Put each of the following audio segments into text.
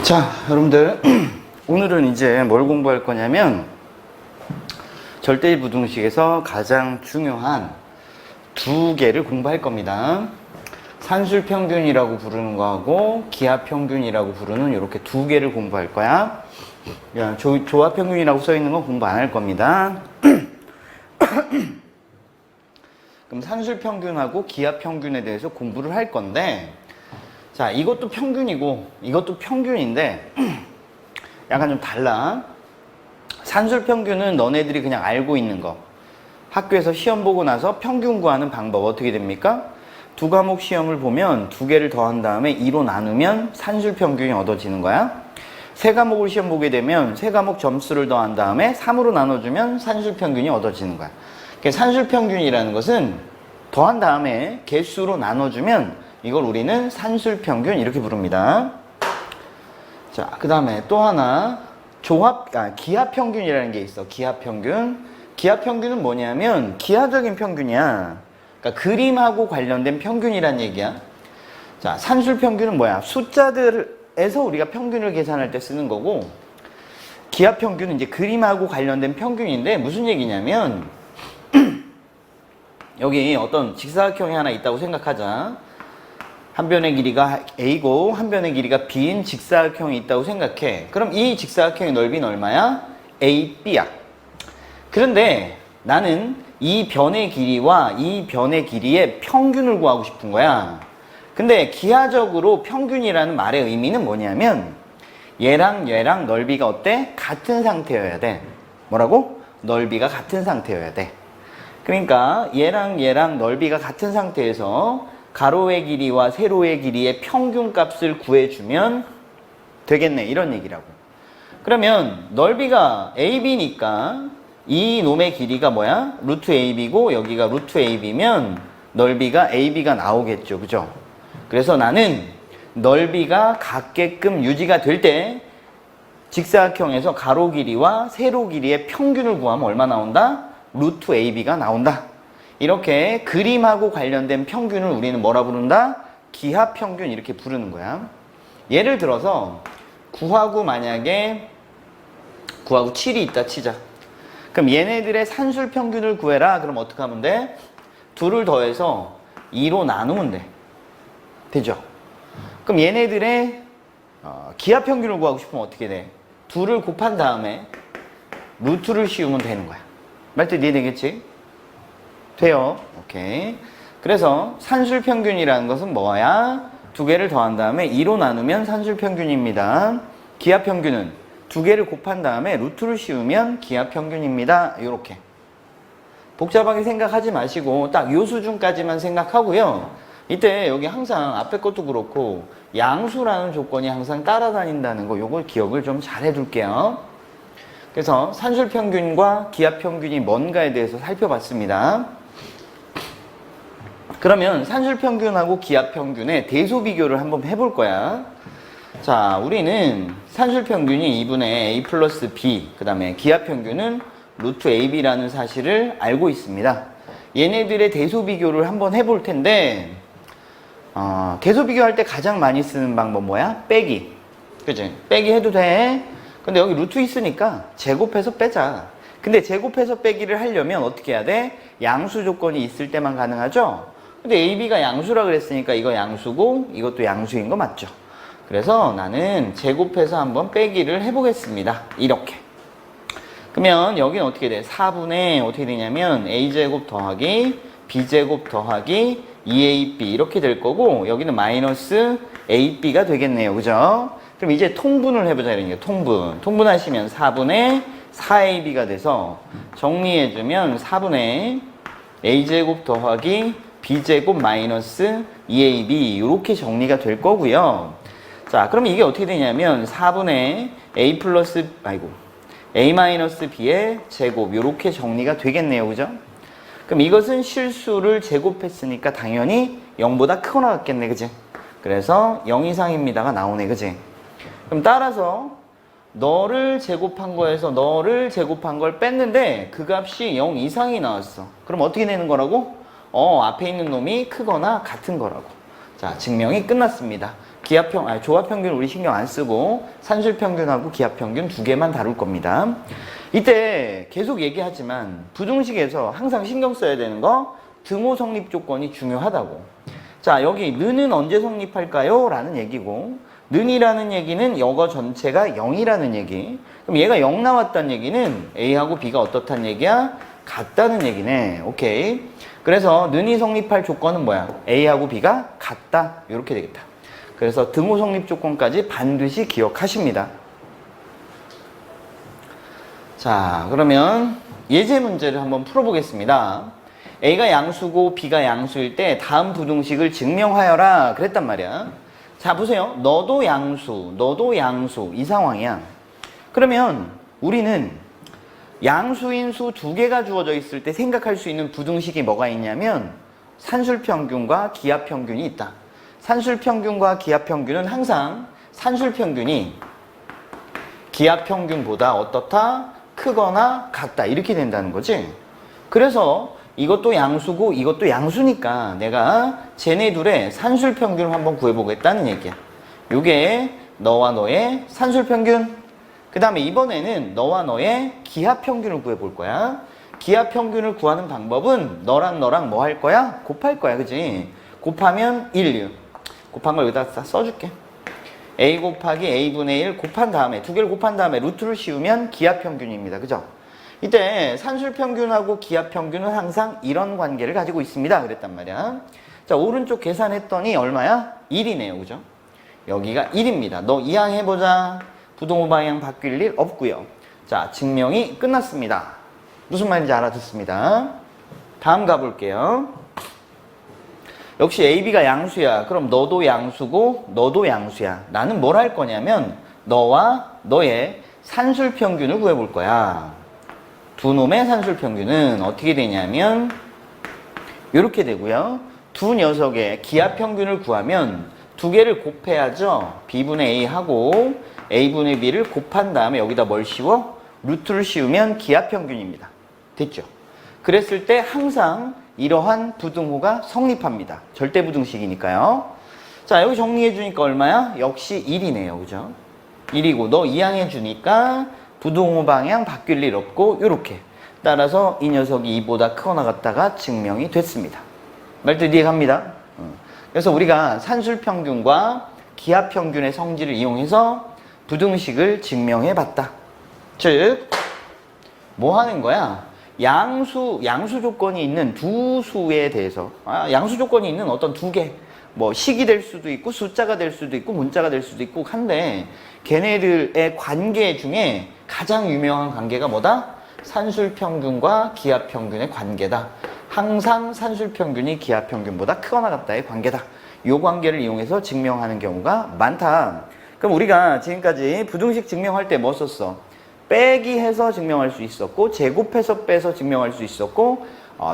자, 여러분들 오늘은 이제 뭘 공부할 거냐면 절대부등식에서 가장 중요한 두 개를 공부할 겁니다. 산술평균이라고 부르는 거하고 기하평균이라고 부르는 이렇게 두 개를 공부할 거야. 조합평균이라고 써 있는 건 공부 안 할 겁니다. 그럼 산술평균하고 기하평균에 대해서 공부를 할 건데, 자, 이것도 평균이고 이것도 평균인데 약간 좀 달라. 산술평균은 너네들이 그냥 알고 있는 거. 학교에서 시험 보고 나서 평균 구하는 방법 어떻게 됩니까? 두 과목 시험을 보면 두 개를 더한 다음에 2로 나누면 산술평균이 얻어지는 거야. 세 과목을 시험 보게 되면 세 과목 점수를 더한 다음에 3으로 나눠주면 산술평균이 얻어지는 거야. 산술평균이라는 것은 더한 다음에 개수로 나눠주면 이걸 우리는 산술평균 이렇게 부릅니다. 자, 그 다음에 또 하나 기하평균이라는 게 있어. 기하평균. 기하평균은 뭐냐면 기하적인 평균이야. 그러니까 그림하고 관련된 평균이란 얘기야. 자, 산술평균은 뭐야? 숫자들에서 우리가 평균을 계산할 때 쓰는 거고, 기하평균은 이제 그림하고 관련된 평균인데 무슨 얘기냐면 여기 어떤 직사각형이 하나 있다고 생각하자. 한 변의 길이가 A고 한 변의 길이가 B인 직사각형이 있다고 생각해. 그럼 이 직사각형의 넓이는 얼마야? AB야. 그런데 나는 이 변의 길이와 이 변의 길이의 평균을 구하고 싶은 거야. 근데 기하적으로 평균이라는 말의 의미는 뭐냐면 얘랑 얘랑 넓이가 어때? 같은 상태여야 돼. 뭐라고? 넓이가 같은 상태여야 돼. 그러니까 얘랑 얘랑 넓이가 같은 상태에서 가로의 길이와 세로의 길이의 평균값을 구해주면 되겠네, 이런 얘기라고. 그러면 넓이가 AB니까 이 놈의 길이가 뭐야? 루트 AB고 여기가 루트 AB면 넓이가 AB가 나오겠죠, 그죠? 그래서 나는 넓이가 같게끔 유지가 될 때 직사각형에서 가로 길이와 세로 길이의 평균을 구하면 얼마 나온다? 루트 AB가 나온다. 이렇게 그림하고 관련된 평균을 우리는 뭐라 부른다? 기하평균 이렇게 부르는 거야. 예를 들어서 9하고 만약에 9하고 7이 있다 치자. 그럼 얘네들의 산술평균을 구해라. 그럼 어떻게 하면 돼? 둘을 더해서 2로 나누면 돼. 되죠? 그럼 얘네들의 기하평균을 구하고 싶으면 어떻게 돼? 둘을 곱한 다음에 루트를 씌우면 되는 거야. 말뜻 이해되겠지? 돼요. 오케이. 그래서 산술평균이라는 것은 뭐야? 두 개를 더한 다음에 2로 나누면 산술평균입니다. 기하평균은 두 개를 곱한 다음에 루트를 씌우면 기하평균입니다. 이렇게. 복잡하게 생각하지 마시고 딱 요 수준까지만 생각하고요. 이때 여기 항상 앞에 것도 그렇고 양수라는 조건이 항상 따라다닌다는 거, 요걸 기억을 좀 잘 해둘게요. 그래서 산술평균과 기하평균이 뭔가에 대해서 살펴봤습니다. 그러면 산술평균하고 기하평균의 대소비교를 한번 해볼 거야. 자, 우리는 산술평균이 2분의 A 플러스 B, 그 다음에 기하평균은 루트 AB라는 사실을 알고 있습니다. 얘네들의 대소비교를 한번 해볼 텐데, 대소비교할 때 가장 많이 쓰는 방법 뭐야? 빼기. 그치? 빼기 해도 돼. 근데 여기 루트 있으니까 제곱해서 빼자. 근데 제곱해서 빼기를 하려면 어떻게 해야 돼? 양수 조건이 있을 때만 가능하죠? 근데 AB가 양수라 그랬으니까 이거 양수고 이것도 양수인 거 맞죠? 그래서 나는 제곱해서 한번 빼기를 해보겠습니다. 이렇게. 그러면 여기는 어떻게 돼? 4분의 어떻게 되냐면 A제곱 더하기 B제곱 더하기 2AB 이렇게 될 거고, 여기는 마이너스 AB가 되겠네요. 그죠? 그럼 이제 통분을 해보자 이런 게 통분. 통분하시면 4분의 4AB가 돼서 정리해주면 4분의 A제곱 더하기 B제곱 마이너스 2AB 이렇게 정리가 될 거고요. 자, 그럼 이게 어떻게 되냐면 4분의 A 플러스 A 마이너스 B의 제곱 이렇게 정리가 되겠네요. 그죠? 그럼 이것은 실수를 제곱했으니까 당연히 0보다 크거나 같겠네. 그지? 그래서 0 이상입니다가 나오네. 그지? 그럼 따라서 너를 제곱한 거에서 너를 제곱한 걸 뺐는데 그 값이 0 이상이 나왔어. 그럼 어떻게 되는 거라고? 앞에 있는 놈이 크거나 같은 거라고. 자, 증명이 끝났습니다. 조합평균 우리 신경 안 쓰고 산술평균하고 기하평균 두 개만 다룰 겁니다. 이때 계속 얘기하지만 부등식에서 항상 신경 써야 되는 거 등호 성립 조건이 중요하다고. 자, 여기 는은 언제 성립할까요? 라는 얘기고, 는이라는 얘기는 이거 전체가 0이라는 얘기. 그럼 얘가 0 나왔다는 얘기는 A하고 B가 어떻다는 얘기야? 같다는 얘기네. 오케이. 그래서 는이 성립할 조건은 뭐야? A하고 B가 같다. 이렇게 되겠다. 그래서 등호 성립 조건까지 반드시 기억하십니다. 자, 그러면 예제 문제를 한번 풀어보겠습니다. A가 양수고 B가 양수일 때 다음 부등식을 증명하여라 그랬단 말이야. 자, 보세요. 너도 양수 이 상황이야. 그러면 우리는 양수인 수 두 개가 주어져 있을 때 생각할 수 있는 부등식이 뭐가 있냐면 산술평균과 기하평균이 있다. 산술평균과 기하평균은 항상 산술평균이 기하평균보다 어떻다? 크거나 같다. 이렇게 된다는 거지. 그래서 이것도 양수고 이것도 양수니까 내가 쟤네 둘의 산술평균을 한번 구해보겠다는 얘기야. 요게 너와 너의 산술평균. 그 다음에 이번에는 너와 너의 기하평균을 구해볼 거야. 기하평균을 구하는 방법은 너랑 너랑 뭐 할 거야? 곱할 거야. 그지? 곱하면 1, 곱한 걸 여기다 써줄게. A 곱하기 A분의 1 곱한 다음에, 두 개를 곱한 다음에 루트를 씌우면 기하평균입니다. 그죠? 이때 산술평균하고 기하평균은 항상 이런 관계를 가지고 있습니다. 그랬단 말이야. 자, 오른쪽 계산했더니 얼마야? 1이네요. 그죠? 여기가 1입니다. 너 이항해보자. 부등호 방향 바뀔 일 없고요. 자, 증명이 끝났습니다. 무슨 말인지 알아듣습니다. 다음 가볼게요. 역시 AB가 양수야. 그럼 너도 양수고 너도 양수야. 나는 뭘 할 거냐면 너와 너의 산술평균을 구해볼 거야. 두 놈의 산술평균은 어떻게 되냐면 이렇게 되고요. 두 녀석의 기하평균을 구하면 두 개를 곱해야죠. B분의 A 하고 A분의 B를 곱한 다음에 여기다 뭘 씌워? 루트를 씌우면 기하평균입니다. 됐죠? 그랬을 때 항상 이러한 부등호가 성립합니다. 절대부등식이니까요. 자, 여기 정리해주니까 얼마야? 역시 1이네요. 그죠? 1이고 너 이항해주니까 부등호 방향 바뀔 일 없고 요렇게. 따라서 이 녀석이 2보다 크거나 같다가 증명이 됐습니다. 말뜻 이해갑니다. 그래서 우리가 산술평균과 기하평균의 성질을 이용해서 부등식을 증명해봤다. 즉, 뭐 하는 거야? 양수 조건이 있는 두 수에 대해서, 양수 조건이 있는 어떤 두 개, 뭐 식이 될 수도 있고 숫자가 될 수도 있고 문자가 될 수도 있고 한데 걔네들의 관계 중에 가장 유명한 관계가 뭐다? 산술평균과 기하평균의 관계다. 항상 산술평균이 기하평균보다 크거나 같다의 관계다. 이 관계를 이용해서 증명하는 경우가 많다. 그럼 우리가 지금까지 부등식 증명할 때 뭐 썼어? 빼기 해서 증명할 수 있었고, 제곱해서 빼서 증명할 수 있었고,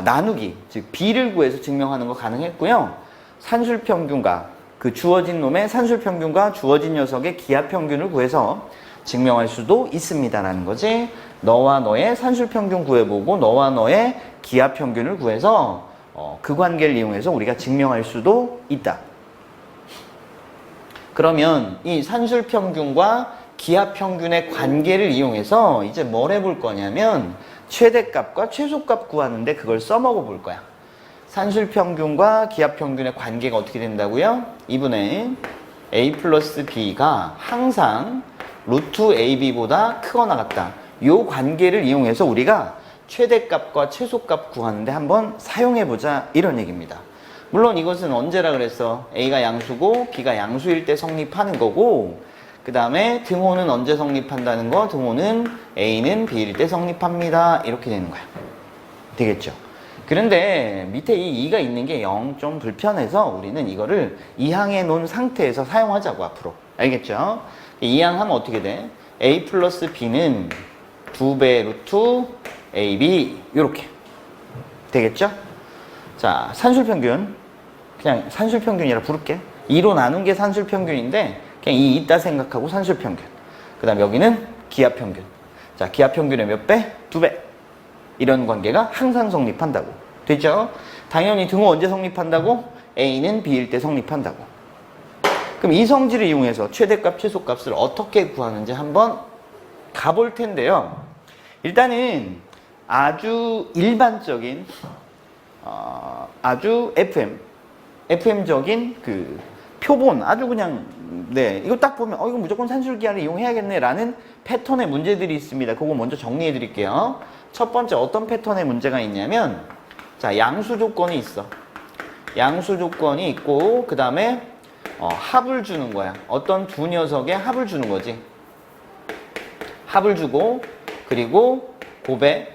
나누기, 즉 B를 구해서 증명하는 거 가능했고요. 산술평균과 그 주어진 놈의 산술평균과 주어진 녀석의 기하평균을 구해서 증명할 수도 있습니다라는 거지. 너와 너의 산술평균 구해보고 너와 너의 기하평균을 구해서 그 관계를 이용해서 우리가 증명할 수도 있다. 그러면 이 산술평균과 기하평균의 관계를 이용해서 이제 뭘 해볼 거냐면 최대값과 최소값 구하는데 그걸 써먹어 볼 거야. 산술평균과 기하평균의 관계가 어떻게 된다고요? 2분의 A 플러스 B가 항상 루트 AB보다 크거나 같다. 이 관계를 이용해서 우리가 최대값과 최소값 구하는데 한번 사용해보자 이런 얘기입니다. 물론 이것은 언제라 그랬어? A가 양수고 B가 양수일 때 성립하는 거고, 그 다음에 등호는 언제 성립한다는 거? 등호는 A는 B일 때 성립합니다. 이렇게 되는 거야. 되겠죠? 그런데 밑에 이 2가 있는 게 영 좀 불편해서 우리는 이거를 이항해 놓은 상태에서 사용하자고 앞으로. 알겠죠? 이항하면 어떻게 돼? A 플러스 B는 2배 루트 AB 이렇게 되겠죠? 자, 산술평균 그냥 산술평균이라 부를게. 2로 나눈 게 산술평균인데 그냥 2 있다 생각하고 산술평균. 그 다음 여기는 기하평균. 자, 기하평균의 몇 배? 2배. 이런 관계가 항상 성립한다고. 됐죠? 당연히 등호 언제 성립한다고? A는 B일 때 성립한다고. 그럼 이 성질을 이용해서 최대값, 최소값을 어떻게 구하는지 한번 가볼 텐데요. 일단은 아주 일반적인 아주 FM적인 그 표본, 아주 그냥 네 이거 딱 보면 이거 무조건 산술기하를 이용해야겠네 라는 패턴의 문제들이 있습니다. 그거 먼저 정리해 드릴게요. 첫 번째 어떤 패턴의 문제가 있냐면, 자, 양수 조건이 있어. 양수 조건이 있고 그 다음에 합을 주는 거야. 어떤 두 녀석의 합을 주는 거지. 합을 주고 그리고 곱의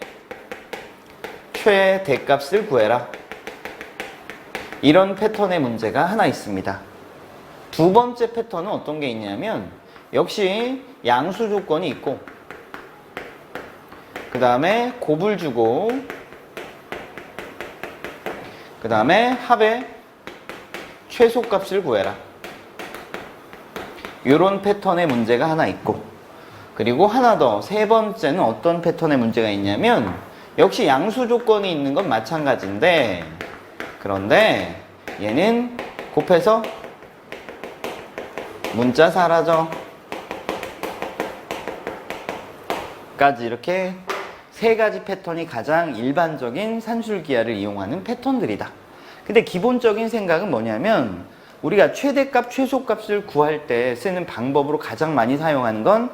최대값을 구해라. 이런 패턴의 문제가 하나 있습니다. 두 번째 패턴은 어떤 게 있냐면, 역시 양수 조건이 있고 그 다음에 곱을 주고 그 다음에 합의 최소값을 구해라. 이런 패턴의 문제가 하나 있고, 그리고 하나 더, 세 번째는 어떤 패턴의 문제가 있냐면, 역시 양수 조건이 있는 건 마찬가지인데, 그런데 얘는 곱해서 문자 사라져 까지, 이렇게 세 가지 패턴이 가장 일반적인 산술기하를 이용하는 패턴들이다. 근데 기본적인 생각은 뭐냐면, 우리가 최대값, 최소값을 구할 때 쓰는 방법으로 가장 많이 사용하는 건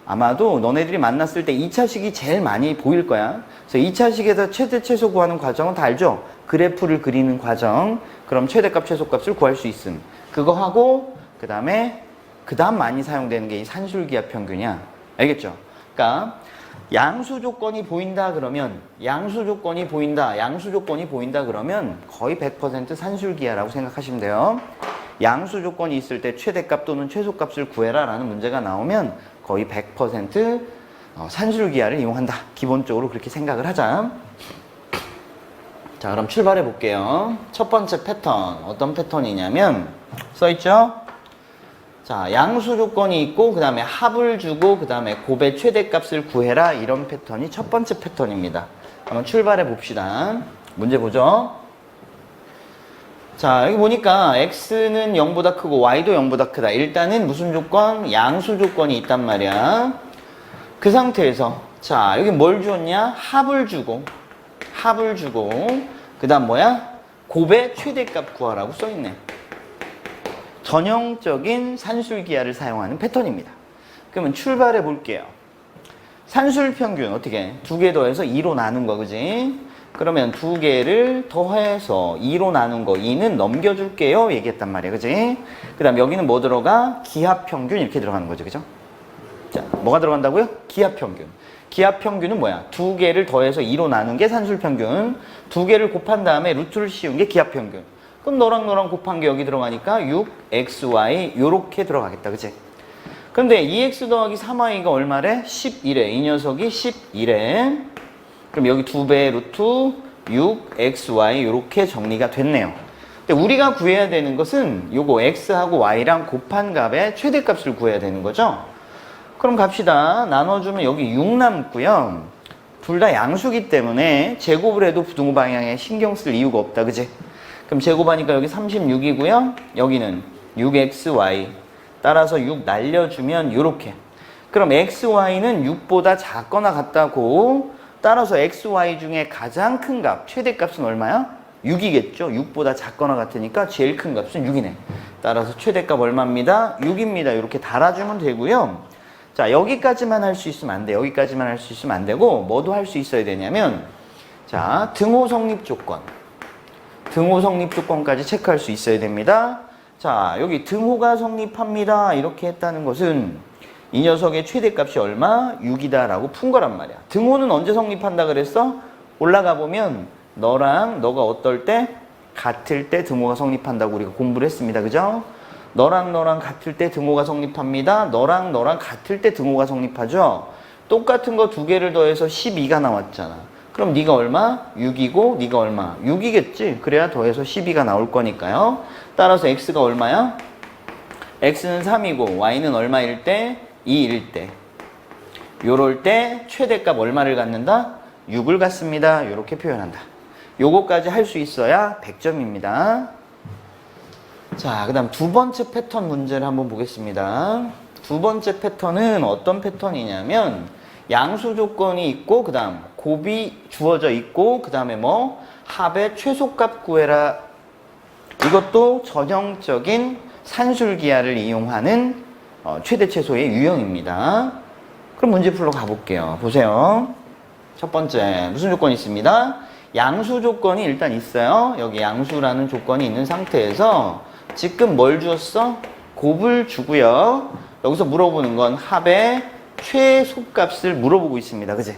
아마도 너네들이 만났을 때 2차식이 제일 많이 보일 거야. 그래서 2차식에서 최대, 최소 구하는 과정은 다 알죠? 그래프를 그리는 과정. 그럼 최대값, 최소값을 구할 수 있음. 그거 하고 그 다음 많이 사용되는 게 이 산술기하 평균이야. 알겠죠? 그러니까 양수 조건이 보인다 그러면 거의 100% 산술기하라고 생각하시면 돼요. 양수 조건이 있을 때 최대값 또는 최소값을 구해라 라는 문제가 나오면 거의 100% 산술기하를 이용한다. 기본적으로 그렇게 생각을 하자. 자, 그럼 출발해 볼게요. 첫 번째 패턴, 어떤 패턴이냐면 써있죠? 자, 양수 조건이 있고 그 다음에 합을 주고 그 다음에 곱의 최대값을 구해라. 이런 패턴이 첫 번째 패턴입니다. 한번 출발해 봅시다. 문제 보죠. 자, 여기 보니까 x는 0보다 크고 y도 0보다 크다. 일단은 무슨 조건? 양수 조건이 있단 말이야. 그 상태에서 자, 여기 뭘 주었냐? 합을 주고 그 다음 뭐야? 곱의 최대값 구하라고 써있네. 전형적인 산술기하를 사용하는 패턴입니다. 그러면 출발해 볼게요. 산술평균 어떻게? 2개 더해서 2로 나눈 거, 그지? 그러면 2개를 더해서 2로 나눈 거 2는 넘겨줄게요 얘기했단 말이야, 그지? 그 다음 여기는 뭐 들어가? 기하평균 이렇게 들어가는 거죠, 그죠? 자, 뭐가 들어간다고요? 기하평균. 기하평균은 뭐야? 2개를 더해서 2로 나눈 게 산술평균, 2개를 곱한 다음에 루트를 씌운 게 기하평균. 그럼 너랑 곱한 게 여기 들어가니까 6xy 요렇게 들어가겠다, 그치? 그런데 2x 더하기 3y가 얼마래? 11에. 이 녀석이 11에. 그럼 여기 2배 루트 6xy 요렇게 정리가 됐네요. 근데 우리가 구해야 되는 것은 요거 x하고 y랑 곱한 값의 최대값을 구해야 되는 거죠. 그럼 갑시다. 나눠주면 여기 6 남고요. 둘 다 양수기 때문에 제곱을 해도 부등호 방향에 신경 쓸 이유가 없다, 그치? 그럼 제곱하니까 여기 36이고요. 여기는 6xy. 따라서 6 날려주면 요렇게. 그럼 xy는 6보다 작거나 같다고. 따라서 xy 중에 가장 큰 값, 최대값은 얼마야? 6이겠죠. 6보다 작거나 같으니까 제일 큰 값은 6이네. 따라서 최대값 얼마입니다? 6입니다. 이렇게 달아주면 되고요. 자, 여기까지만 할 수 있으면 안 돼. 여기까지만 할 수 있으면 안 되고 뭐도 할 수 있어야 되냐면, 자, 등호 성립 조건. 등호 성립 조건까지 체크할 수 있어야 됩니다. 자, 여기 등호가 성립합니다. 이렇게 했다는 것은 이 녀석의 최대값이 얼마? 6이다 라고 푼 거란 말이야. 등호는 언제 성립한다 그랬어? 올라가 보면 너랑 너가 어떨 때? 같을 때 등호가 성립한다고 우리가 공부를 했습니다. 그죠? 너랑 같을 때 등호가 성립합니다. 너랑 같을 때 등호가 성립하죠? 똑같은 거 2개를 더해서 12가 나왔잖아. 그럼 네가 얼마? 6이고 네가 얼마? 6이겠지? 그래야 더해서 12가 나올 거니까요. 따라서 x가 얼마야? x는 3이고 y는 얼마일 때? 2일 때. 요럴 때 최대값 얼마를 갖는다? 6을 갖습니다. 요렇게 표현한다. 요거까지 할 수 있어야 100점입니다. 자, 그 다음 두 번째 패턴 문제를 한번 보겠습니다. 두 번째 패턴은 어떤 패턴이냐면 양수 조건이 있고 그 다음 곱이 주어져 있고 그 다음에 뭐 합의 최소값 구해라. 이것도 전형적인 산술기하를 이용하는 최대 최소의 유형입니다. 그럼 문제 풀러 가볼게요. 보세요. 첫 번째 무슨 조건이 있습니다. 양수 조건이 일단 있어요. 여기 양수라는 조건이 있는 상태에서 지금 뭘 주었어? 곱을 주고요. 여기서 물어보는 건 합의 최소값을 물어보고 있습니다. 그지?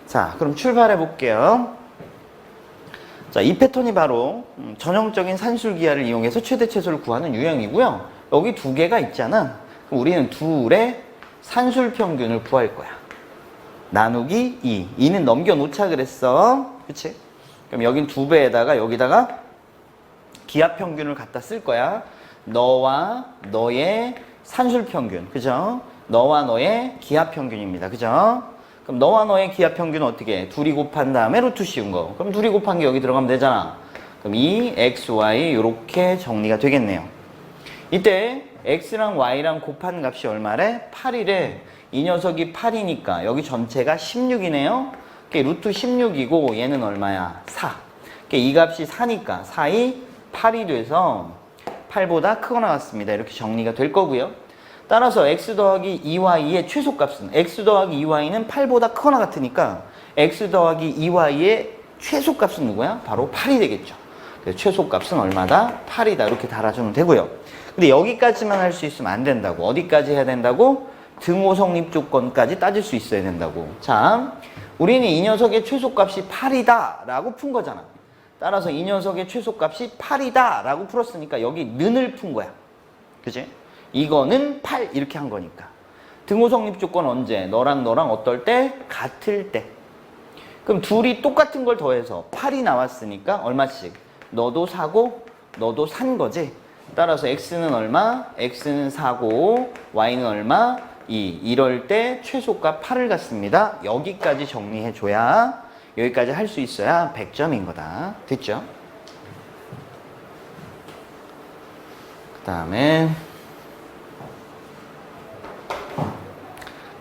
자, 그럼 출발해 볼게요. 자, 이 패턴이 바로 전형적인 산술기하를 이용해서 최대 최소를 구하는 유형이고요. 여기 두 개가 있잖아. 그럼 우리는 둘의 산술 평균을 구할 거야. 나누기 2. 2는 넘겨놓자 그랬어. 그치? 그럼 여긴 2배에다가 여기다가 기하 평균을 갖다 쓸 거야. 너와 너의 산술 평균. 그죠? 너와 너의 기하 평균입니다. 그죠? 그럼 너와 너의 기하 평균은 어떻게 해? 둘이 곱한 다음에 루트 씌운 거. 그럼 둘이 곱한 게 여기 들어가면 되잖아. 그럼 이 x, y 이렇게 정리가 되겠네요. 이때 x랑 y랑 곱한 값이 얼마래? 8이래. 이 녀석이 8이니까 여기 전체가 16이네요. 루트 16이고 얘는 얼마야? 4. 이 값이 4니까 4이 8이 돼서 8보다 크거나 같습니다. 이렇게 정리가 될 거고요. 따라서 x 더하기 2y의 최소값은 x 더하기 2y는 8보다 크거나 같으니까 x 더하기 2y의 최소값은 누구야? 바로 8이 되겠죠. 그래서 최소값은 얼마다? 8이다. 이렇게 달아주면 되고요. 근데 여기까지만 할 수 있으면 안 된다고. 어디까지 해야 된다고? 등호 성립 조건까지 따질 수 있어야 된다고. 자, 우리는 이 녀석의 최소값이 8이다 라고 푼 거잖아. 따라서 이 녀석의 최소값이 8이다 라고 풀었으니까 여기 는을 푼 거야. 그치? 이거는 8 이렇게 한 거니까. 등호 성립 조건 언제? 너랑 너랑 어떨 때? 같을 때. 그럼 둘이 똑같은 걸 더해서 8이 나왔으니까 얼마씩? 너도 4고 너도 산 거지. 따라서 x는 얼마? x는 4고 y는 얼마? 2. 이럴 때 최소값 8을 갖습니다. 여기까지 정리해줘야 여기까지 할 수 있어야 100점인 거다. 됐죠? 그 다음에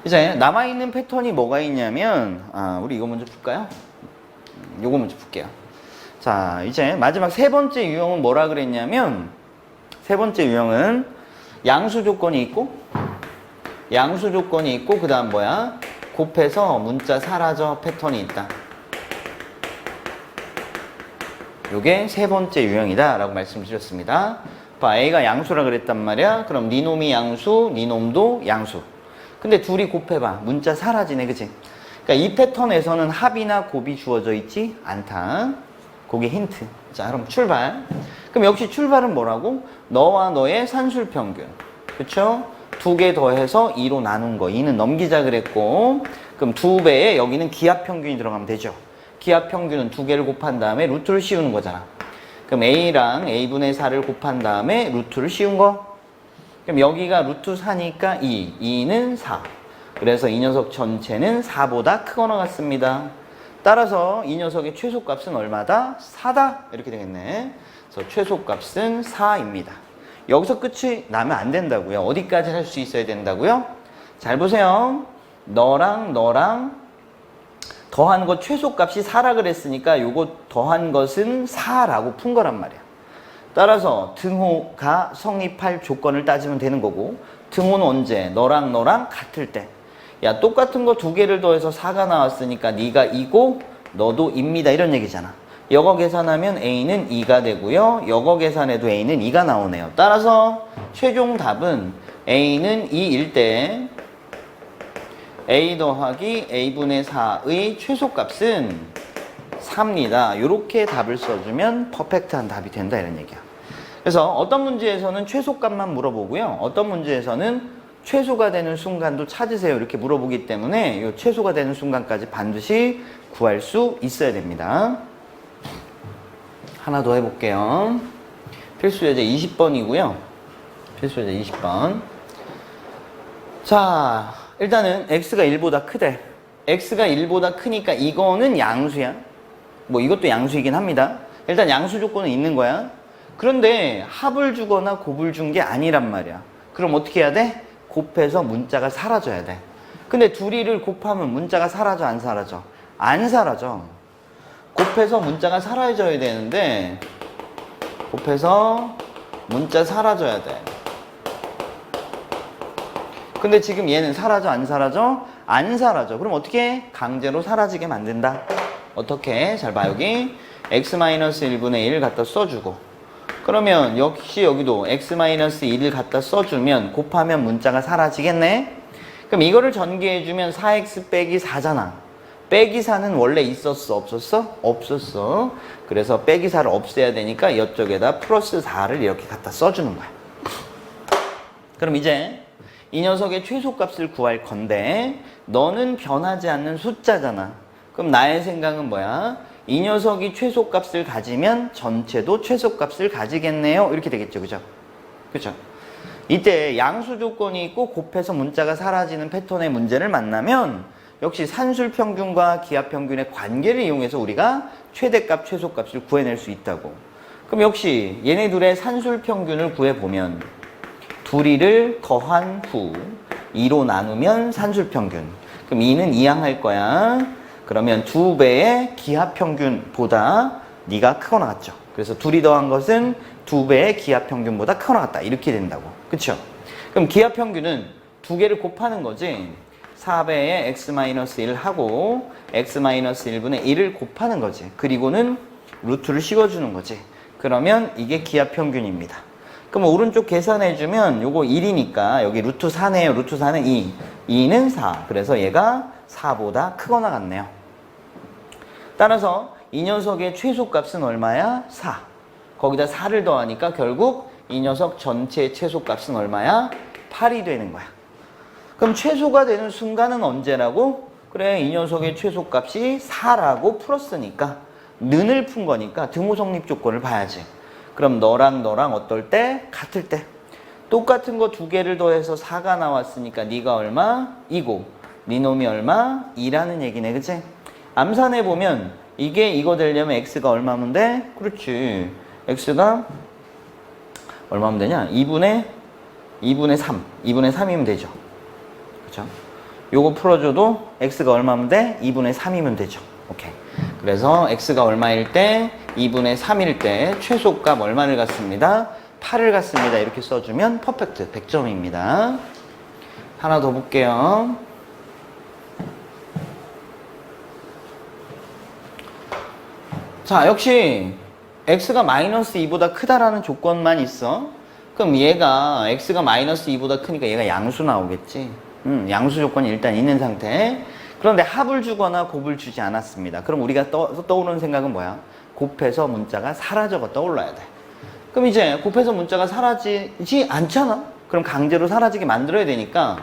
이제 남아있는 패턴이 뭐가 있냐면 우리 이거 먼저 풀까요? 요거 먼저 풀게요. 자, 이제 마지막 세 번째 유형은 뭐라 그랬냐면 세 번째 유형은 양수 조건이 있고 그 다음 뭐야? 곱해서 문자 사라져 패턴이 있다. 요게 세 번째 유형이다 라고 말씀드렸습니다. 봐, A가 양수라 그랬단 말이야. 그럼 네 놈이 양수, 네 놈도 양수. 근데 둘이 곱해봐. 문자 사라지네. 그치? 그러니까 이 패턴에서는 합이나 곱이 주어져 있지 않다. 그게 힌트. 자, 그럼 출발. 그럼 역시 출발은 뭐라고? 너와 너의 산술 평균. 그쵸? 두 개 더해서 2로 나눈 거. 2는 넘기자 그랬고. 그럼 2배에 여기는 기하 평균이 들어가면 되죠. 기하 평균은 두 개를 곱한 다음에 루트를 씌우는 거잖아. 그럼 A랑 A분의 4를 곱한 다음에 루트를 씌운 거. 그럼 여기가 루트 4니까 2. 2는 4. 그래서 이 녀석 전체는 4보다 크거나 같습니다. 따라서 이 녀석의 최소값은 얼마다? 4다. 이렇게 되겠네. 그래서 최소값은 4입니다. 여기서 끝이 나면 안 된다고요. 어디까지 할 수 있어야 된다고요? 잘 보세요. 너랑 너랑 더한 것 최소값이 4라 그랬으니까 요거 더한 것은 4라고 푼 거란 말이야. 따라서 등호가 성립할 조건을 따지면 되는 거고 등호는 언제? 너랑 너랑 같을 때. 야, 똑같은 거 두 개를 더해서 4가 나왔으니까 네가 2고 너도 입니다. 이런 얘기잖아. 여거 계산하면 A는 2가 되고요. 여거 계산해도 A는 2가 나오네요. 따라서 최종 답은 A는 2일 때 A 더하기 A분의 4의 최소값은 4입니다. 이렇게 답을 써주면 퍼펙트한 답이 된다 이런 얘기야. 그래서 어떤 문제에서는 최소값만 물어보고요. 어떤 문제에서는 최소가 되는 순간도 찾으세요. 이렇게 물어보기 때문에 이 최소가 되는 순간까지 반드시 구할 수 있어야 됩니다. 하나 더 해볼게요. 필수 예제 20번이고요. 필수 예제 20번. 자, 일단은 x가 1보다 크대. x가 1보다 크니까 이거는 양수야. 뭐 이것도 양수이긴 합니다. 일단 양수 조건은 있는 거야. 그런데 합을 주거나 곱을 준 게 아니란 말이야. 그럼 어떻게 해야 돼? 곱해서 문자가 사라져야 돼. 근데 둘이를 곱하면 문자가 사라져, 안 사라져? 안 사라져. 곱해서 문자가 사라져야 되는데 곱해서 문자 사라져야 돼. 근데 지금 얘는 사라져, 안 사라져? 안 사라져. 그럼 어떻게 해? 강제로 사라지게 만든다. 어떻게? 잘 봐, 여기 x-1분의 1 갖다 써주고, 그러면 역시 여기도 x-1을 갖다 써주면 곱하면 문자가 사라지겠네? 그럼 이거를 전개해주면 4x 빼기 4잖아. 빼기 4는 원래 있었어, 없었어? 없었어. 그래서 빼기 4를 없애야 되니까 이쪽에다 플러스 4를 이렇게 갖다 써주는 거야. 그럼 이제 이 녀석의 최소값을 구할 건데 너는 변하지 않는 숫자잖아. 그럼 나의 생각은 뭐야? 이 녀석이 최소값을 가지면 전체도 최소값을 가지겠네요. 이렇게 되겠죠. 그죠? 그죠? 이때 양수 조건이 있고 곱해서 문자가 사라지는 패턴의 문제를 만나면 역시 산술평균과 기하평균의 관계를 이용해서 우리가 최대값, 최소값을 구해낼 수 있다고. 그럼 역시 얘네 둘의 산술평균을 구해보면 둘이를 더한 후 2로 나누면 산술평균. 그럼 2는 이항할 거야. 그러면 2배의 기하평균보다 네가 크거나 같죠. 그래서 둘이 더한 것은 2배의 기하평균보다 크거나 같다. 이렇게 된다고. 그쵸? 그럼 기하평균은 두 개를 곱하는 거지. 4배의 x-1 하고 x-1분의 1을 곱하는 거지. 그리고는 루트를 씌워주는 거지. 그러면 이게 기하평균입니다. 그럼 오른쪽 계산해주면 요거 1이니까 여기 루트 4네요. 루트 4는 2. 2는 4. 그래서 얘가 4보다 크거나 같네요. 따라서 이 녀석의 최소값은 얼마야? 4. 거기다 4를 더하니까 결국 이 녀석 전체의 최소값은 얼마야? 8이 되는 거야. 그럼 최소가 되는 순간은 언제라고? 그래, 이 녀석의 최소값이 4라고 풀었으니까 는을 푼 거니까 등호 성립 조건을 봐야지. 그럼 너랑 어떨 때? 같을 때. 똑같은 거 두 개를 더해서 4가 나왔으니까 네가 얼마? 2고 네 놈이 얼마? 2라는 얘기네. 그치? 암산해 보면 이게 이거 되려면 x가 얼마면 돼? 그렇지. x가 얼마면 되냐? 2분의 3. 2분의 3이면 되죠. 그쵸? 요거 풀어줘도 x가 얼마면 돼? 2분의 3이면 되죠. 오케이. 그래서 x가 얼마일 때? 2분의 3일 때 최소값 얼마를 갖습니다? 8을 갖습니다. 이렇게 써주면 퍼펙트 100점입니다. 하나 더 볼게요. 자, 역시 x가 마이너스 2보다 크다라는 조건만 있어. 그럼 얘가 x가 마이너스 2보다 크니까 얘가 양수 나오겠지. 양수 조건이 일단 있는 상태. 그런데 합을 주거나 곱을 주지 않았습니다. 그럼 우리가 떠오르는 생각은 뭐야? 곱해서 문자가 사라져가 떠올라야 돼. 그럼 이제 곱해서 문자가 사라지지 않잖아? 그럼 강제로 사라지게 만들어야 되니까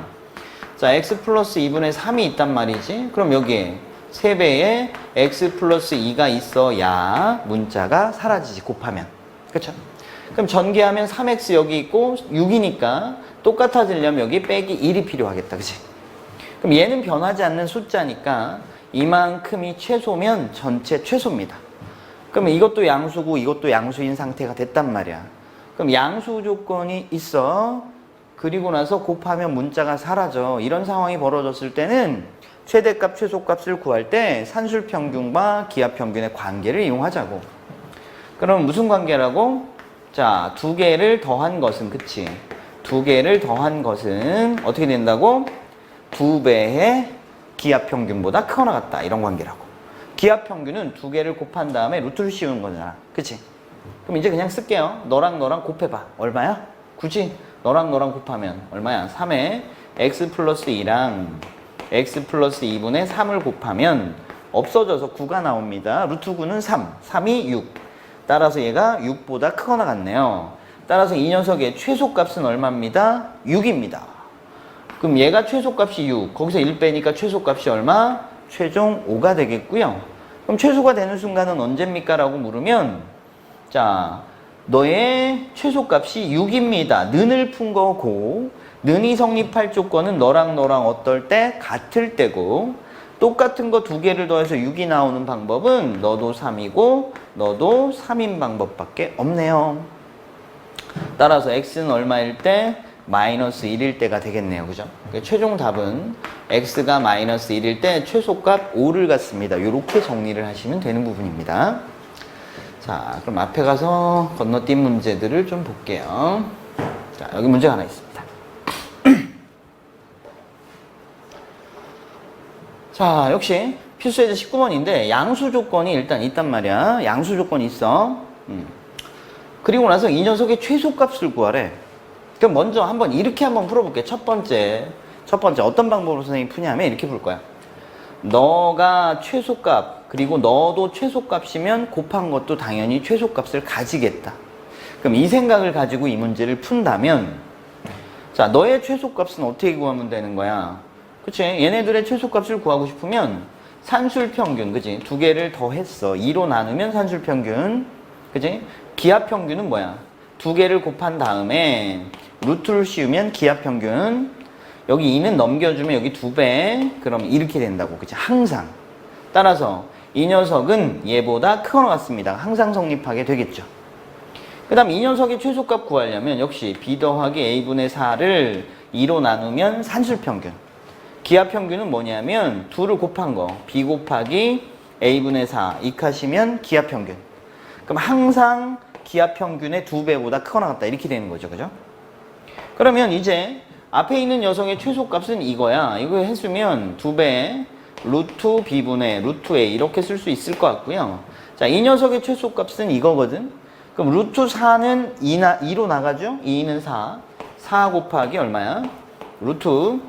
자, x 플러스 2분의 3이 있단 말이지. 그럼 여기에 3배의 x 플러스 2가 있어야 문자가 사라지지, 곱하면. 그쵸? 그럼 전개하면 3x 여기 있고 6이니까 똑같아지려면 여기 빼기 1이 필요하겠다. 그치? 그럼 얘는 변하지 않는 숫자니까 이만큼이 최소면 전체 최소입니다. 그러면 이것도 양수고 이것도 양수인 상태가 됐단 말이야. 그럼 양수 조건이 있어. 그리고 나서 곱하면 문자가 사라져. 이런 상황이 벌어졌을 때는 최대값, 최소값을 구할 때 산술평균과 기하평균의 관계를 이용하자고. 그럼 무슨 관계라고? 자, 두 개를 더한 것은, 그치? 두 개를 더한 것은 어떻게 된다고? 2배의 기하평균보다 크거나 같다. 이런 관계라고. 기하평균은 두 개를 곱한 다음에 루트를 씌우는 거잖아. 그치? 그럼 이제 그냥 쓸게요. 너랑 곱해봐. 얼마야? 굳이 너랑 곱하면 얼마야? 3에 x 플러스 2랑 x 플러스 2분의 3을 곱하면 없어져서 9가 나옵니다. 루트 9는 3. 3이 6. 따라서 얘가 6보다 크거나 같네요. 따라서 이 녀석의 최소값은 얼마입니다? 6입니다. 그럼 얘가 최소값이 6. 거기서 1 빼니까 최소값이 얼마? 최종 5가 되겠고요. 그럼 최소가 되는 순간은 언제입니까? 라고 물으면 자, 너의 최소값이 6입니다. 는을 푼 거고 는이 성립할 조건은 너랑 어떨 때? 같을 때고 똑같은 거 두 개를 더해서 6이 나오는 방법은 너도 3이고 너도 3인 방법밖에 없네요. 따라서 x는 얼마일 때? 마이너스 1일 때가 되겠네요. 그죠? 최종 답은 x가 마이너스 1일 때 최소값 5를 갖습니다. 이렇게 정리를 하시면 되는 부분입니다. 자, 그럼 앞에 가서 건너뛴 문제들을 좀 볼게요. 자, 여기 문제가 하나 있습니다. 자, 역시 필수예제 19번인데 양수 조건이 일단 있단 말이야. 양수 조건이 있어. 그리고 나서 이 녀석의 최소값을 구하래. 그럼 먼저 한번 이렇게 한번 풀어볼게. 첫 번째 어떤 방법으로 선생님이 푸냐면 이렇게 풀 거야. 너가 최소값, 그리고 너도 최소값이면 곱한 것도 당연히 최소값을 가지겠다. 그럼 이 생각을 가지고 이 문제를 푼다면, 자, 너의 최소값은 어떻게 구하면 되는 거야? 그치? 얘네들의 최소값을 구하고 싶으면 산술평균, 그치? 두 개를 더했어. 2로 나누면 산술평균, 그치? 기하평균은 뭐야? 두 개를 곱한 다음에 루트를 씌우면 기하평균. 여기 2는 넘겨주면 여기 2배. 그럼 이렇게 된다고. 그치? 항상. 따라서 이 녀석은 얘보다 크거나 같습니다. 항상 성립하게 되겠죠. 그 다음 이 녀석의 최소값 구하려면 역시 b 더하기 a분의 4를 2로 나누면 산술평균. 기하평균은 뭐냐면 2를 곱한 거. b 곱하기 a분의 4 익하시면 기하평균. 그럼 항상 기하평균의 2배보다 크거나 같다. 이렇게 되는 거죠. 그죠? 그러면 이제 앞에 있는 녀석의 최소값은 이거야. 이거 했으면 2배 루트 b분의 루트 a 이렇게 쓸 수 있을 것 같고요. 자, 이 녀석의 최소값은 이거거든. 그럼 루트 4는 2로 나가죠? 2는 4 곱하기 얼마야? 루트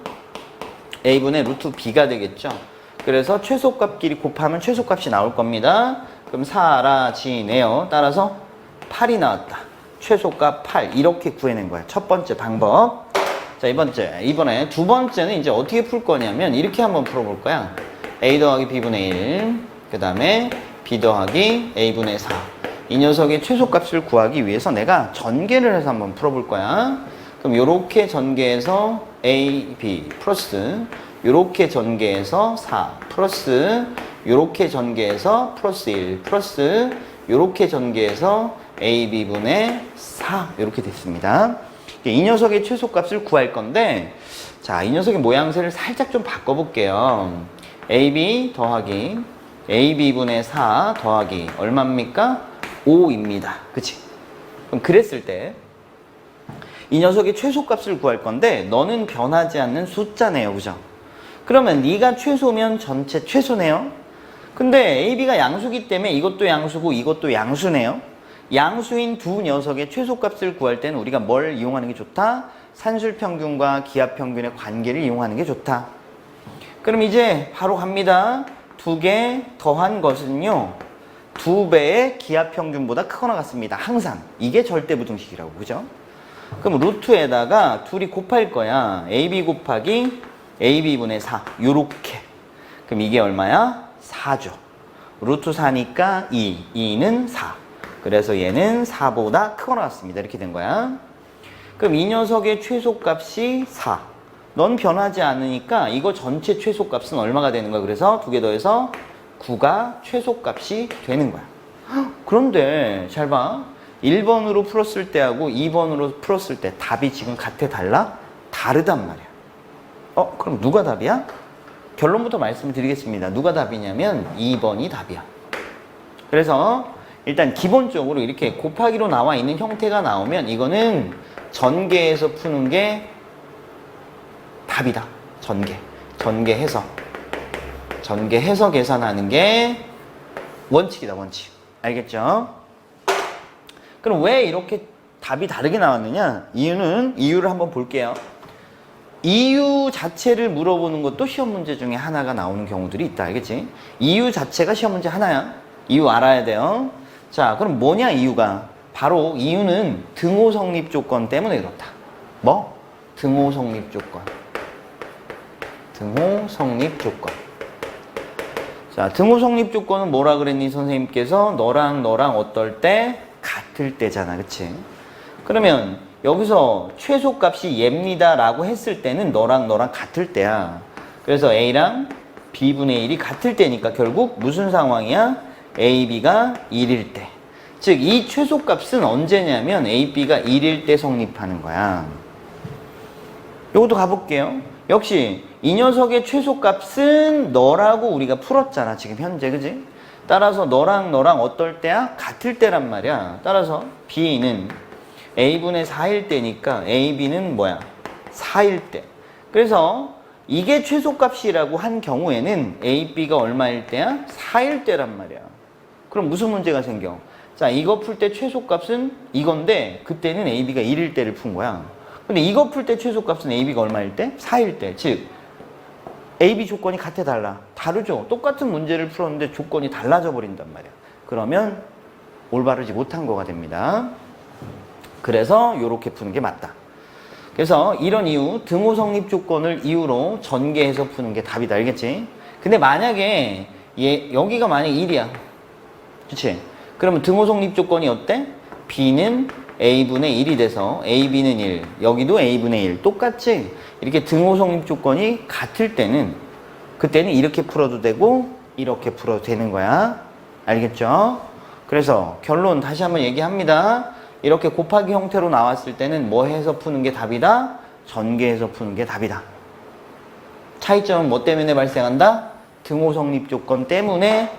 a분의 루트 b가 되겠죠. 그래서 최소값끼리 곱하면 최소값이 나올 겁니다. 그럼 사라지네요. 따라서 8이 나왔다. 최소값 8 이렇게 구해낸 거야. 첫 번째 방법. 자, 이번에 두 번째는 이제 어떻게 풀 거냐면 이렇게 한번 풀어볼 거야. a 더하기 b분의 1, 그 다음에 b 더하기 a분의 4. 이 녀석의 최소값을 구하기 위해서 내가 전개를 해서 한번 풀어볼 거야. 그럼 요렇게 전개해서 a, b 플러스 요렇게 전개해서 4 플러스 요렇게 전개해서 플러스 1 플러스 요렇게 전개해서 ab분의 4 이렇게 됐습니다. 이 녀석의 최소값을 구할 건데, 자, 이 녀석의 모양새를 살짝 좀 바꿔볼게요. ab 더하기 ab분의 4 더하기 얼마입니까? 5입니다. 그치? 그럼 그랬을 때 이 녀석의 최소값을 구할 건데 너는 변하지 않는 숫자네요. 그죠? 그러면 네가 최소면 전체 최소네요. 근데 ab가 양수기 때문에 이것도 양수고 이것도 양수네요. 양수인 두 녀석의 최소값을 구할 때는 우리가 뭘 이용하는 게 좋다? 산술평균과 기하평균의 관계를 이용하는 게 좋다. 그럼 이제 바로 갑니다. 두 개 더한 것은요, 2배의 기하평균보다 크거나 같습니다. 항상. 이게 절대부등식이라고. 그죠? 그럼 루트에다가 둘이 곱할 거야. ab 곱하기 ab분의 4 요렇게. 그럼 이게 얼마야? 4죠. 루트 4니까 2는 4. 그래서 얘는 4보다 크거나 같습니다. 이렇게 된 거야. 그럼 이 녀석의 최소값이 4. 넌 변하지 않으니까 이거 전체 최소값은 얼마가 되는 거야? 그래서 두 개 더해서 9가 최소값이 되는 거야. 그런데 잘 봐. 1번으로 풀었을 때하고 2번으로 풀었을 때 답이 지금 같아 달라? 다르단 말이야. 그럼 누가 답이야? 결론부터 말씀드리겠습니다. 누가 답이냐면 2번이 답이야. 그래서 일단 기본적으로 이렇게 곱하기로 나와 있는 형태가 나오면 이거는 전개해서 푸는 게 답이다. 전개해서 계산하는 게 원칙이다. 원칙. 알겠죠? 그럼 왜 이렇게 답이 다르게 나왔느냐? 이유를 한번 볼게요. 이유 자체를 물어보는 것도 시험 문제 중에 하나가 나오는 경우들이 있다. 알겠지? 이유 자체가 시험 문제 하나야. 이유 알아야 돼요. 자, 그럼 뭐냐 이유가? 바로 이유는 등호 성립 조건 때문에 그렇다. 뭐? 등호 성립 조건. 자, 등호 성립 조건은 뭐라 그랬니 선생님께서? 너랑 어떨 때? 같을 때잖아. 그치? 그러면 여기서 최소값이 얘입니다 라고 했을 때는 너랑 같을 때야. 그래서 a랑 b분의 1이 같을 때니까 결국 무슨 상황이야? a, b가 1일 때. 즉 이 최소값은 언제냐면 a, b가 1일 때 성립하는 거야. 요것도 가볼게요. 역시 이 녀석의 최소값은 너라고 우리가 풀었잖아 지금 현재, 그지? 따라서 너랑 어떨 때야? 같을 때란 말이야. 따라서 b는 a분의 4일 때니까 ab는 뭐야? 4일 때. 그래서 이게 최소값이라고 한 경우에는 a, b가 얼마일 때야? 4일 때란 말이야. 그럼 무슨 문제가 생겨? 자, 이거 풀 때 최소값은 이건데 그때는 a, b가 1일 때를 푼 거야. 근데 이거 풀 때 최소값은 a, b가 얼마일 때? 4일 때. 즉 a, b 조건이 같아 달라? 다르죠. 똑같은 문제를 풀었는데 조건이 달라져 버린단 말이야. 그러면 올바르지 못한 거가 됩니다. 그래서 이렇게 푸는 게 맞다. 그래서 이런 이유, 등호 성립 조건을 이유로 전개해서 푸는 게 답이다. 알겠지? 근데 만약에 여기가 만약 1이야. 그치? 그러면 등호 성립 조건이 어때? b는 a분의 1이 돼서 ab는 1, 여기도 a분의 1. 똑같지? 이렇게 등호 성립 조건이 같을 때는 그때는 이렇게 풀어도 되고 이렇게 풀어도 되는 거야. 알겠죠? 그래서 결론 다시 한번 얘기합니다. 이렇게 곱하기 형태로 나왔을 때는 뭐 해서 푸는 게 답이다? 전개해서 푸는 게 답이다. 차이점은 뭐 때문에 발생한다? 등호 성립 조건 때문에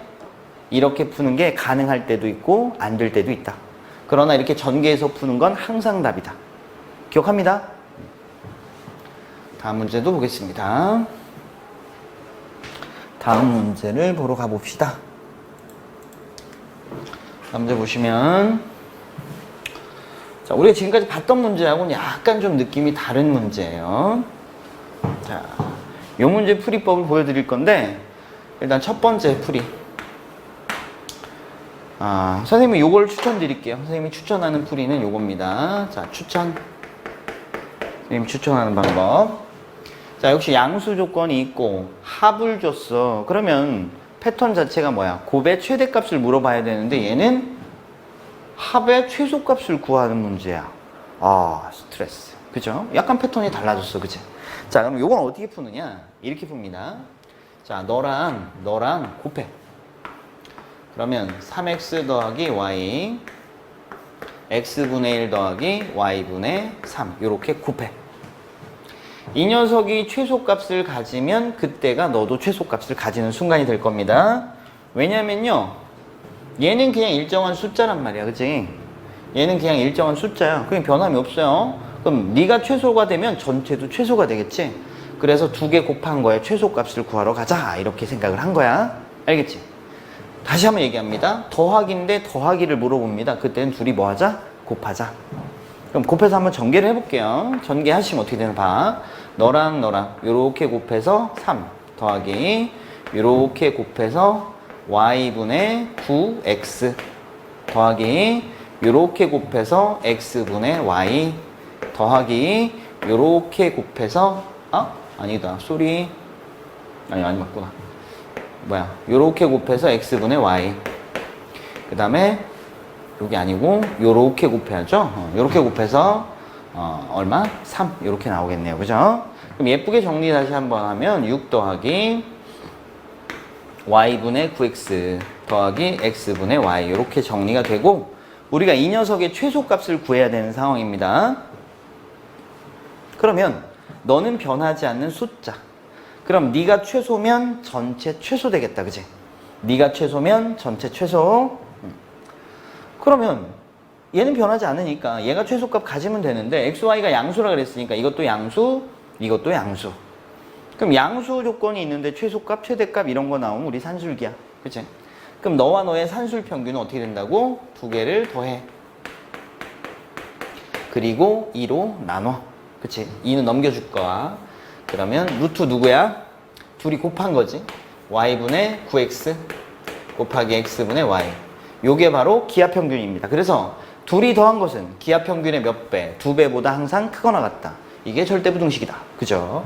이렇게 푸는 게 가능할 때도 있고 안 될 때도 있다. 그러나 이렇게 전개해서 푸는 건 항상 답이다. 기억합니다. 다음 문제도 보겠습니다. 다음 문제를 보러 가봅시다. 다음 문제 보시면, 자, 우리가 지금까지 봤던 문제하고는 약간 좀 느낌이 다른 문제예요. 자, 이 문제 풀이법을 보여드릴 건데, 일단 첫 번째 풀이. 선생님이 요걸 추천드릴게요. 선생님이 추천하는 풀이는 요겁니다. 자, 선생님이 추천하는 방법. 자, 역시 양수 조건이 있고 합을 줬어. 그러면 패턴 자체가 뭐야? 곱의 최대값을 물어봐야 되는데 얘는 합의 최소값을 구하는 문제야. 스트레스. 그죠? 약간 패턴이 달라졌어. 그치? 자, 그럼 요건 어떻게 푸느냐? 이렇게 풉니다. 자, 너랑 곱해. 그러면 3x 더하기 y x분의 1 더하기 y분의 3 이렇게 곱해. 이 녀석이 최소값을 가지면 그때가 너도 최소값을 가지는 순간이 될 겁니다. 왜냐면요 얘는 그냥 일정한 숫자란 말이야. 그치? 얘는 그냥 일정한 숫자야. 그냥 변함이 없어요. 그럼 네가 최소가 되면 전체도 최소가 되겠지? 그래서 두 개 곱한 거에 최소값을 구하러 가자 이렇게 생각을 한 거야. 알겠지? 다시 한번 얘기합니다. 더하기인데 더하기를 물어봅니다. 그때는 둘이 뭐 하자? 곱하자. 그럼 곱해서 한번 전개를 해볼게요. 전개하시면 어떻게 되나 봐. 너랑 요렇게 곱해서 3 더하기 요렇게 곱해서 y분의 9x 더하기 요렇게 곱해서 x분의 y 더하기 요렇게 곱해서 아니다. 쏘리. 아니 맞구나. 요렇게 곱해서 x분의 y. 그 다음에 요게 아니고 요렇게 곱해야죠. 요렇게 곱해서 얼마? 3 요렇게 나오겠네요. 그죠? 그럼 예쁘게 정리 다시 한번 하면 6 더하기 y분의 9x 더하기 x분의 y 요렇게 정리가 되고 우리가 이 녀석의 최소값을 구해야 되는 상황입니다. 그러면 너는 변하지 않는 숫자. 그럼 네가 최소면 전체 최소 되겠다. 그지? 네가 최소면 전체 최소. 그러면 얘는 변하지 않으니까 얘가 최소값 가지면 되는데 xy가 양수라 그랬으니까 이것도 양수, 이것도 양수. 그럼 양수 조건이 있는데 최소값, 최대값 이런 거 나오면 우리 산술기야. 그치? 그럼 너와 너의 산술 평균은 어떻게 된다고? 두 개를 더해. 그리고 2로 나눠. 그치? 2는 넘겨줄 거야. 그러면 루트 누구야? 둘이 곱한 거지. y분의 9x 곱하기 x분의 y. 요게 바로 기하평균입니다. 그래서 둘이 더한 것은 기하평균의 몇 배? 2배보다 항상 크거나 같다. 이게 절대부등식이다. 그죠?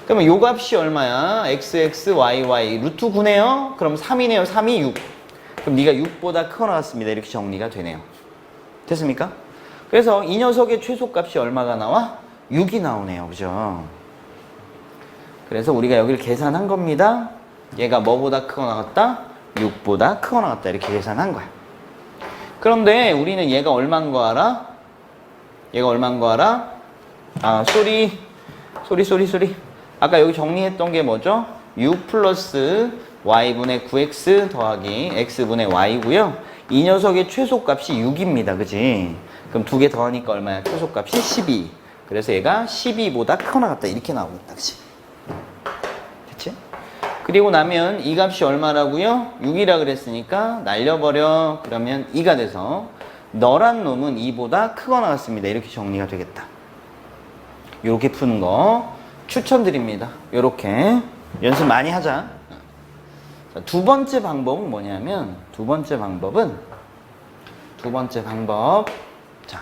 그러면 요 값이 얼마야? xx, yy 루트 9네요? 그럼 3이네요. 3이 6. 그럼 네가 6보다 크거나 같습니다. 이렇게 정리가 되네요. 됐습니까? 그래서 이 녀석의 최소값이 얼마가 나와? 6이 나오네요. 그죠? 그래서 우리가 여기를 계산한 겁니다. 얘가 뭐보다 크거나 같다? 6보다 크거나 같다. 이렇게 계산한 거야. 그런데 우리는 얘가 얼마인 거 알아? 얘가 얼마인 거 알아? 아, 쏘리. 아까 여기 정리했던 게 뭐죠? 6 플러스 y분의 9x 더하기 x분의 y고요. 이 녀석의 최소값이 6입니다. 그지? 그럼 두 개 더하니까 얼마야? 최소값이 12. 그래서 얘가 12보다 크거나 같다. 이렇게 나오겠다. 그치? 됐지? 그리고 나면 이 값이 얼마라고요? 6이라 그랬으니까 날려버려. 그러면 2가 돼서 너란 놈은 2보다 크거나 같습니다. 이렇게 정리가 되겠다. 이렇게 푸는 거 추천드립니다. 이렇게 연습 많이 하자. 자, 두 번째 방법은 뭐냐면 두 번째 방법 자,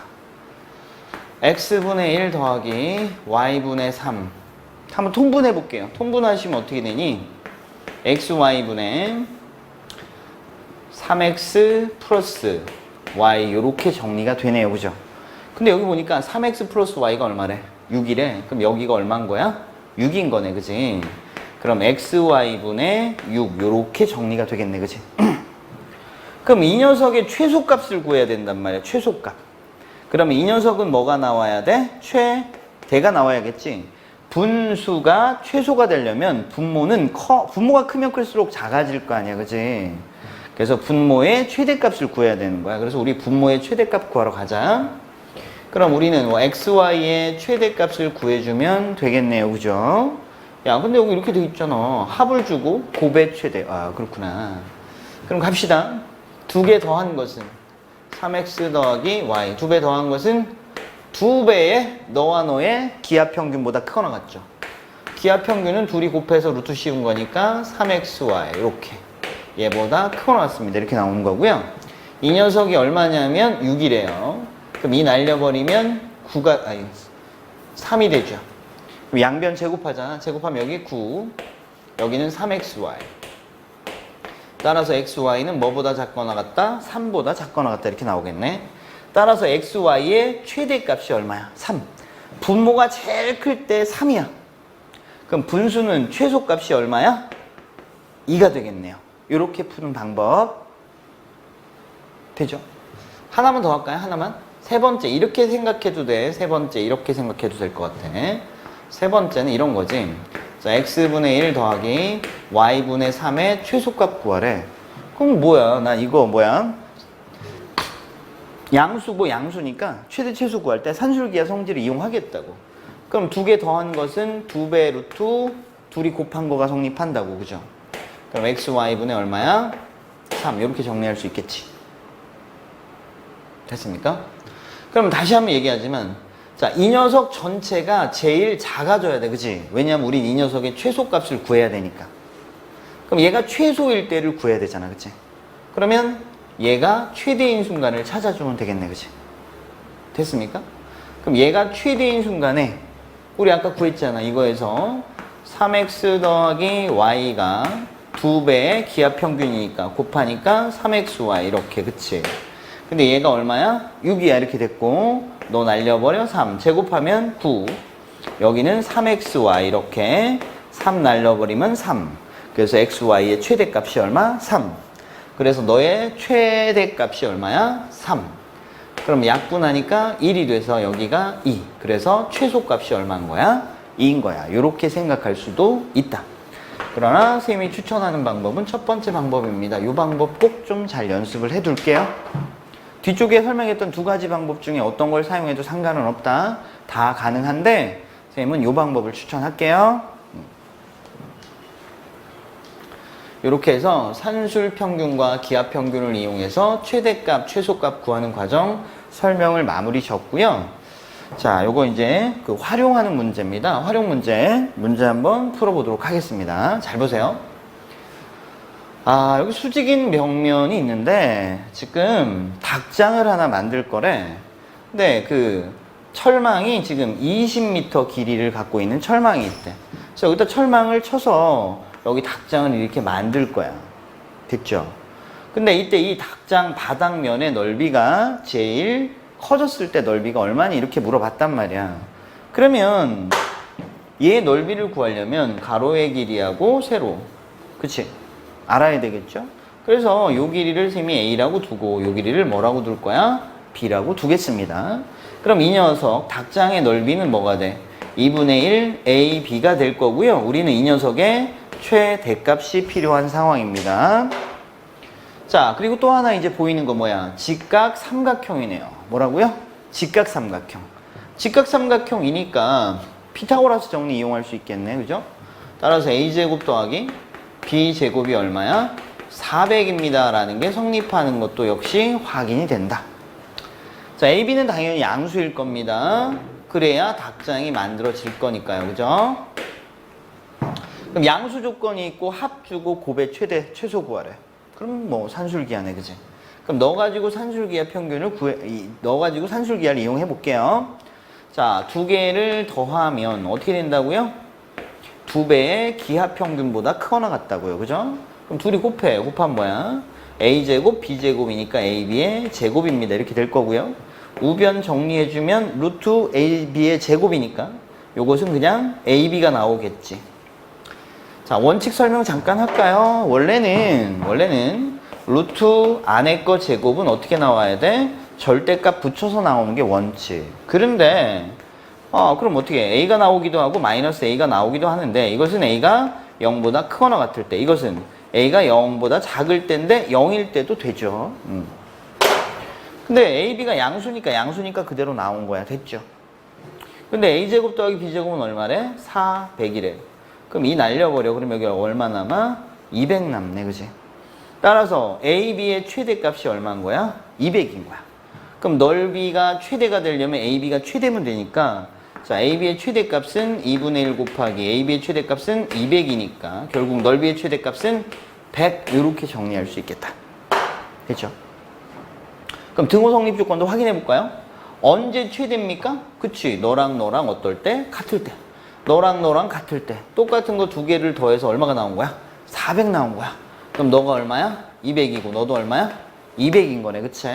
x분의 1 더하기 y분의 3 한번 통분해 볼게요. 통분하시면 어떻게 되니? xy분의 3x 플러스 y 이렇게 정리가 되네요. 그죠? 근데 여기 보니까 3x 플러스 y가 얼마래? 6이래. 그럼 여기가 얼마인 거야? 6인 거네. 그지? 그럼 xy분의 6 이렇게 정리가 되겠네. 그지? 그럼 이 녀석의 최소값을 구해야 된단 말이야. 최소값. 그러면 이 녀석은 뭐가 나와야 돼? 최대가 나와야겠지. 분수가 최소가 되려면 분모가 크면 클수록 작아질 거 아니야. 그지? 그래서 분모의 최대값을 구해야 되는 거야. 그래서 우리 분모의 최대값 구하러 가자. 그럼 우리는 xy의 최대값을 구해주면 되겠네요. 그죠? 야, 근데 여기 이렇게 돼 있잖아. 합을 주고 곱의 최대. 아, 그렇구나. 그럼 갑시다. 두 개 더한 것은 3x 더하기 y. 두 배 더한 것은 두 배의 너와 너의 기하평균보다 크거나 같죠. 기하평균은 둘이 곱해서 루트 씌운 거니까 3xy 이렇게 얘보다 크거나 같습니다. 이렇게 나오는 거고요. 이 녀석이 얼마냐면 6이래요. 그럼 이 날려버리면 3이 되죠. 그럼 양변 제곱하잖아. 제곱하면 여기 9, 여기는 3xy. 따라서 xy는 뭐보다 작거나 같다? 3보다 작거나 같다. 이렇게 나오겠네. 따라서 xy의 최대값이 얼마야? 3. 분모가 제일 클 때 3이야. 그럼 분수는 최소값이 얼마야? 2가 되겠네요. 이렇게 푸는 방법 되죠? 하나만 더 할까요? 하나만? 세 번째 이렇게 생각해도 돼. 세 번째 이렇게 생각해도 될 것 같아. 세 번째는 이런 거지. 자, x분의 1 더하기 y분의 3의 최소값 구하래. 그럼 뭐야? 나 이거 뭐야? 양수고 양수니까 최대 최소 구할 때 산술기하 성질을 이용하겠다고. 그럼 두 개 더한 것은 2배 루트 둘이 곱한 거가 성립한다고. 그죠? 그럼 xy분의 얼마야? 3. 이렇게 정리할 수 있겠지. 됐습니까? 그럼 다시 한번 얘기하지만 자, 이 녀석 전체가 제일 작아져야 돼. 그치? 왜냐면 우린 이 녀석의 최소값을 구해야 되니까. 그럼 얘가 최소일 때를 구해야 되잖아. 그치? 그러면 얘가 최대인 순간을 찾아주면 되겠네. 그치? 됐습니까? 그럼 얘가 최대인 순간에 우리 아까 구했잖아. 이거에서 3x 더하기 y가 2배의 기하평균이니까 곱하니까 3xy 이렇게. 그치? 근데 얘가 얼마야? 6이야. 이렇게 됐고 너 날려버려 3. 제곱하면 9. 여기는 3xy 이렇게 3 날려버리면 3. 그래서 xy의 최대값이 얼마? 3. 그래서 너의 최대값이 얼마야? 3. 그럼 약분하니까 1이 돼서 여기가 2. 그래서 최소값이 얼마인 거야? 2인 거야. 이렇게 생각할 수도 있다. 그러나 선생님이 추천하는 방법은 첫 번째 방법입니다. 이 방법 꼭 좀 잘 연습을 해둘게요. 뒤쪽에 설명했던 두 가지 방법 중에 어떤 걸 사용해도 상관은 없다. 다 가능한데 선생님은 이 방법을 추천할게요. 이렇게 해서 산술평균과 기하평균을 이용해서 최대값, 최소값 구하는 과정 설명을 마무리 졌고요. 자, 요거 이제 그 활용하는 문제입니다. 활용 문제 한번 풀어보도록 하겠습니다. 잘 보세요. 아, 여기 수직인 벽면이 있는데 지금 닭장을 하나 만들 거래. 근데 그 철망이 지금 20m 길이를 갖고 있는 철망이 있대. 그래서 여기다 철망을 쳐서 여기 닭장을 이렇게 만들 거야. 됐죠? 근데 이때 이 닭장 바닥면의 넓이가 제일 커졌을 때 넓이가 얼마니? 이렇게 물어봤단 말이야. 그러면 얘 넓이를 구하려면 가로의 길이하고 세로, 그치? 알아야 되겠죠? 그래서 요 길이를 셈이 A라고 두고 요 길이를 뭐라고 둘 거야? B라고 두겠습니다. 그럼 이 녀석 닭장의 넓이는 뭐가 돼? 2분의 1 AB가 될 거고요. 우리는 이 녀석의 최대값이 필요한 상황입니다. 자, 그리고 또 하나 이제 보이는 거 뭐야? 직각 삼각형이네요. 뭐라고요? 직각 삼각형. 직각 삼각형이니까 피타고라스 정리 이용할 수 있겠네. 그죠? 따라서 A제곱 더하기 B제곱이 얼마야? 400입니다. 라는 게 성립하는 것도 역시 확인이 된다. 자, AB는 당연히 양수일 겁니다. 그래야 닭장이 만들어질 거니까요. 그죠? 그럼 양수 조건이 있고 합주고 곱의 최소 구하래. 그럼 뭐 산술기하네. 그지? 그럼 너 가지고 산술기하 평균을 너 가지고 산술기하를 이용해 볼게요. 자, 두 개를 더하면 어떻게 된다고요? 2배의 기하평균보다 크거나 같다고요. 그죠? 그럼 둘이 곱해. 곱하면 뭐야? A제곱, B제곱이니까 AB의 제곱입니다. 이렇게 될 거고요. 우변 정리해주면 루트 AB의 제곱이니까 요것은 그냥 AB가 나오겠지. 자, 원칙 설명 잠깐 할까요? 원래는 루트 안에 거 제곱은 어떻게 나와야 돼? 절대값 붙여서 나오는 게 원칙. 그런데 그럼 어떻게 해? A가 나오기도 하고 마이너스 A가 나오기도 하는데 이것은 A가 0보다 크거나 같을 때, 이것은 A가 0보다 작을 때인데 0일 때도 되죠. 근데 AB가 양수니까 그대로 나온 거야. 됐죠? 근데 A제곱 더하기 B제곱은 얼마래? 400이래. 그럼 이 날려버려. 그럼 여기 얼마 남아? 200 남네. 그지? 따라서 AB의 최대값이 얼마인 거야? 200인 거야. 그럼 넓이가 최대가 되려면 AB가 최대면 되니까, 자, AB의 최대값은 2분의 1 곱하기 AB의 최대값은 200이니까 결국 넓이의 최대값은 100 이렇게 정리할 수 있겠다. 됐죠? 그럼 등호 성립 조건도 확인해 볼까요? 언제 최대입니까? 그치, 너랑 어떨 때? 같을 때. 너랑 같을 때. 똑같은 거 두 개를 더해서 얼마가 나온 거야? 400 나온 거야. 그럼 너가 얼마야? 200이고 너도 얼마야? 200인 거네. 그치?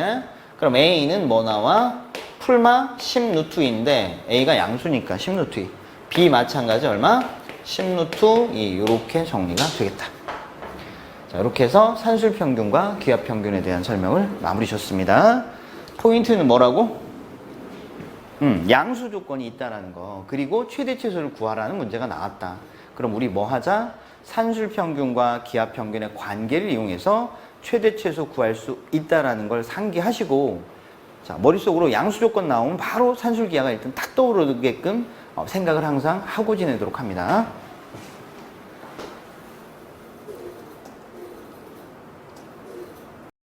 그럼 A는 뭐 나와? 풀마 10루트인데 A가 양수니까 10루트. B 마찬가지 얼마? 10루트 2. 이렇게 정리가 되겠다. 자, 이렇게 해서 산술평균과 기하평균에 대한 설명을 마무리 줬습니다. 포인트는 뭐라고? 양수 조건이 있다라는 거. 그리고 최대 최소를 구하라는 문제가 나왔다. 그럼 우리 뭐 하자? 산술평균과 기하평균의 관계를 이용해서 최대 최소 구할 수 있다라는 걸 상기하시고, 자, 머릿속으로 양수 조건 나오면 바로 산술기하가 일단 딱 떠오르게끔 생각을 항상 하고 지내도록 합니다.